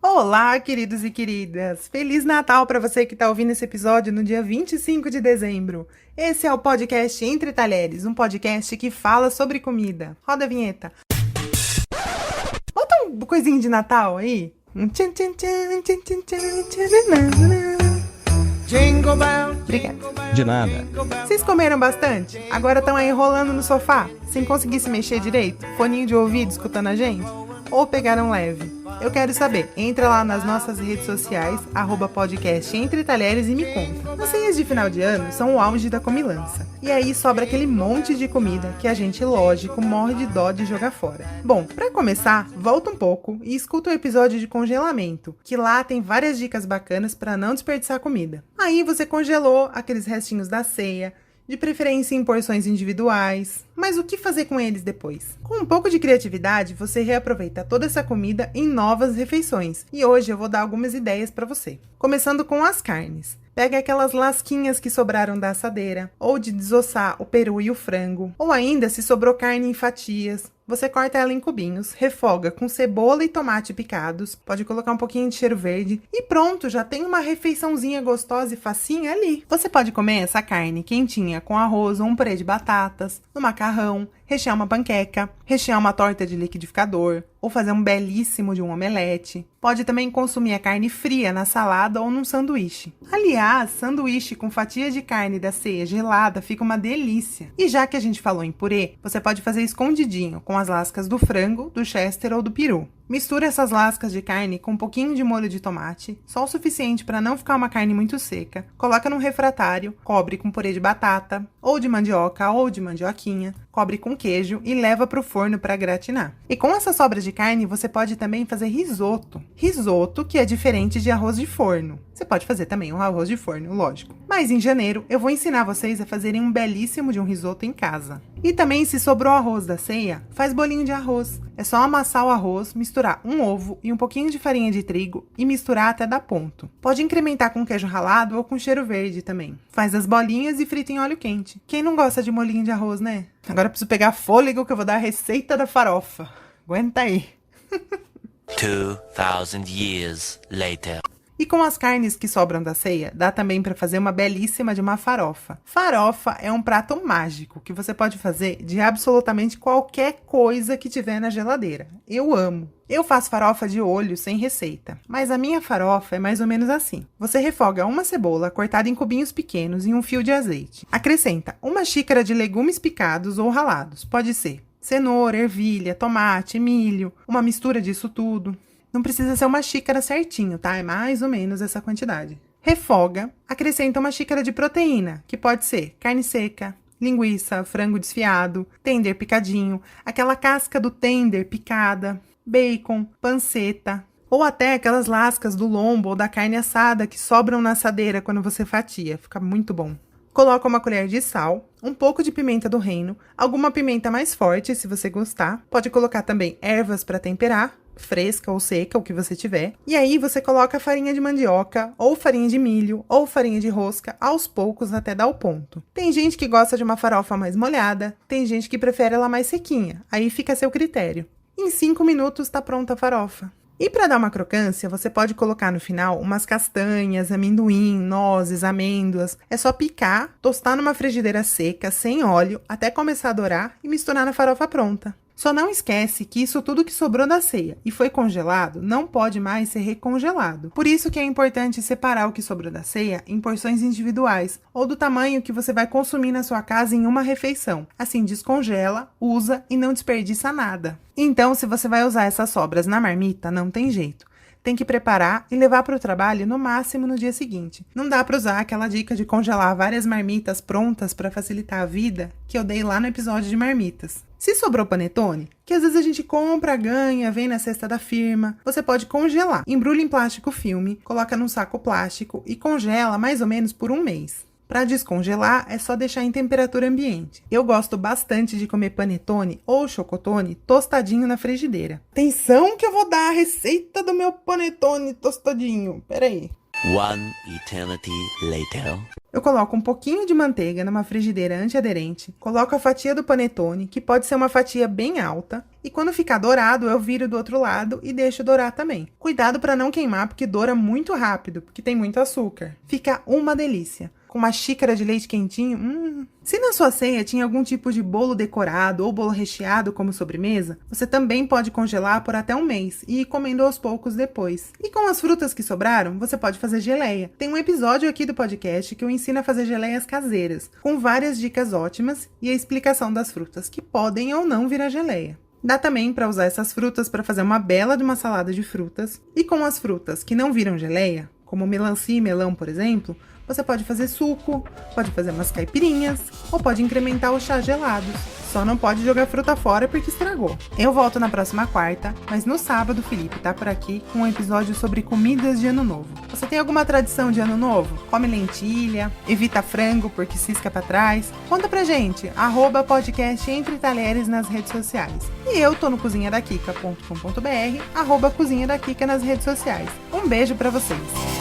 Olá, queridos e queridas! Feliz Natal para você que está ouvindo esse episódio no dia 25 de dezembro. Esse é o podcast Entre Talheres, um podcast que fala sobre comida. Roda a vinheta. Bota um coisinho de Natal aí. Obrigada. De nada. Vocês comeram bastante? Agora estão aí rolando no sofá, sem conseguir se mexer direito? Foninho de ouvido escutando a gente? Ou pegaram leve? Eu quero saber. Entra lá nas nossas redes sociais, @podcast Entre Talheres e me conta. As ceias de final de ano são o auge da comilança. E aí sobra aquele monte de comida que a gente, lógico, morre de dó de jogar fora. Bom, pra começar, volta um pouco e escuta o episódio de congelamento, que lá tem várias dicas bacanas pra não desperdiçar comida. Aí você congelou aqueles restinhos da ceia, de preferência em porções individuais. Mas o que fazer com eles depois? Com um pouco de criatividade, você reaproveita toda essa comida em novas refeições. E hoje eu vou dar algumas ideias para você. Começando com as carnes. Pega aquelas lasquinhas que sobraram da assadeira, ou de desossar o peru e o frango. Ou ainda, se sobrou carne em fatias, você corta ela em cubinhos, refoga com cebola e tomate picados, pode colocar um pouquinho de cheiro verde e pronto, já tem uma refeiçãozinha gostosa e facinha ali. Você pode comer essa carne quentinha com arroz ou um purê de batatas, no macarrão, rechear uma panqueca, rechear uma torta de liquidificador ou fazer um belíssimo de um omelete. Pode também consumir a carne fria na salada ou num sanduíche. Aliás, sanduíche com fatia de carne da ceia gelada fica uma delícia. E já que a gente falou em purê, você pode fazer escondidinho com as lascas do frango, do chester ou do peru. Mistura essas lascas de carne com um pouquinho de molho de tomate, só o suficiente para não ficar uma carne muito seca. Coloca num refratário, cobre com purê de batata, ou de mandioca ou de mandioquinha, cobre com queijo e leva para o forno para gratinar. E com essas sobras de carne, você pode também fazer risoto. Risoto, que é diferente de arroz de forno. Você pode fazer também um arroz de forno, lógico. Mas em janeiro, eu vou ensinar vocês a fazerem um belíssimo de um risoto em casa. E também, se sobrou arroz da ceia, faz bolinho de arroz. É só amassar o arroz, misturar um ovo e um pouquinho de farinha de trigo e misturar até dar ponto. Pode incrementar com queijo ralado ou com cheiro verde também. Faz as bolinhas e frita em óleo quente. Quem não gosta de molinho de arroz, né? Agora eu preciso pegar fôlego que eu vou dar a receita da farofa. Aguenta aí. 2000 years later. E com as carnes que sobram da ceia, dá também para fazer uma belíssima de uma farofa. Farofa é um prato mágico que você pode fazer de absolutamente qualquer coisa que tiver na geladeira. Eu amo. Eu faço farofa de olho sem receita, mas a minha farofa é mais ou menos assim. Você refoga uma cebola cortada em cubinhos pequenos em um fio de azeite. Acrescenta uma xícara de legumes picados ou ralados, pode ser cenoura, ervilha, tomate, milho, uma mistura disso tudo. Não precisa ser uma xícara certinho, tá? É mais ou menos essa quantidade. Refoga, acrescenta uma xícara de proteína, que pode ser carne seca, linguiça, frango desfiado, tender picadinho, aquela casca do tender picada, bacon, panceta, ou até aquelas lascas do lombo ou da carne assada que sobram na assadeira quando você fatia. Fica muito bom. Coloca uma colher de sal, um pouco de pimenta do reino, alguma pimenta mais forte se você gostar. Pode colocar também ervas para temperar, fresca ou seca, o que você tiver. E aí você coloca a farinha de mandioca, ou farinha de milho, ou farinha de rosca, aos poucos até dar o ponto. Tem gente que gosta de uma farofa mais molhada, tem gente que prefere ela mais sequinha. Aí fica a seu critério. Em 5 minutos está pronta a farofa. E para dar uma crocância, você pode colocar no final umas castanhas, amendoim, nozes, amêndoas. É só picar, tostar numa frigideira seca, sem óleo, até começar a dourar e misturar na farofa pronta. Só não esquece que isso tudo que sobrou da ceia e foi congelado não pode mais ser recongelado. Por isso que é importante separar o que sobrou da ceia em porções individuais ou do tamanho que você vai consumir na sua casa em uma refeição. Assim descongela, usa e não desperdiça nada. Então, se você vai usar essas sobras na marmita, não tem jeito. Tem que preparar e levar para o trabalho no máximo no dia seguinte. Não dá para usar aquela dica de congelar várias marmitas prontas para facilitar a vida que eu dei lá no episódio de marmitas. Se sobrou panetone, que às vezes a gente compra, ganha, vem na cesta da firma, você pode congelar. Embrulha em plástico filme, coloca num saco plástico e congela mais ou menos por 1 mês. Para descongelar, é só deixar em temperatura ambiente. Eu gosto bastante de comer panetone ou chocotone tostadinho na frigideira. Atenção que eu vou dar a receita do meu panetone tostadinho. Pera aí. One eternity later. Eu coloco um pouquinho de manteiga numa frigideira antiaderente, coloco a fatia do panetone, que pode ser uma fatia bem alta, e quando ficar dourado eu viro do outro lado e deixo dourar também. Cuidado para não queimar, porque doura muito rápido, porque tem muito açúcar. Fica uma delícia. Com uma xícara de leite quentinho, Se na sua ceia tinha algum tipo de bolo decorado ou bolo recheado como sobremesa, você também pode congelar por até um mês e ir comendo aos poucos depois. E com as frutas que sobraram, você pode fazer geleia. Tem um episódio aqui do podcast que eu ensino a fazer geleias caseiras, com várias dicas ótimas e a explicação das frutas que podem ou não virar geleia. Dá também para usar essas frutas para fazer uma bela de uma salada de frutas. E com as frutas que não viram geleia, como melancia e melão, por exemplo, você pode fazer suco, pode fazer umas caipirinhas ou pode incrementar os chás gelados. Só não pode jogar fruta fora porque estragou. Eu volto na próxima quarta, mas no sábado o Felipe tá por aqui com um episódio sobre comidas de Ano Novo. Você tem alguma tradição de Ano Novo? Come lentilha, evita frango porque cisca pra trás? Conta pra gente, @podcast Entre Talheres nas redes sociais. E eu tô no cozinhadakika.com.br, @cozinha da Kika nas redes sociais. Um beijo pra vocês!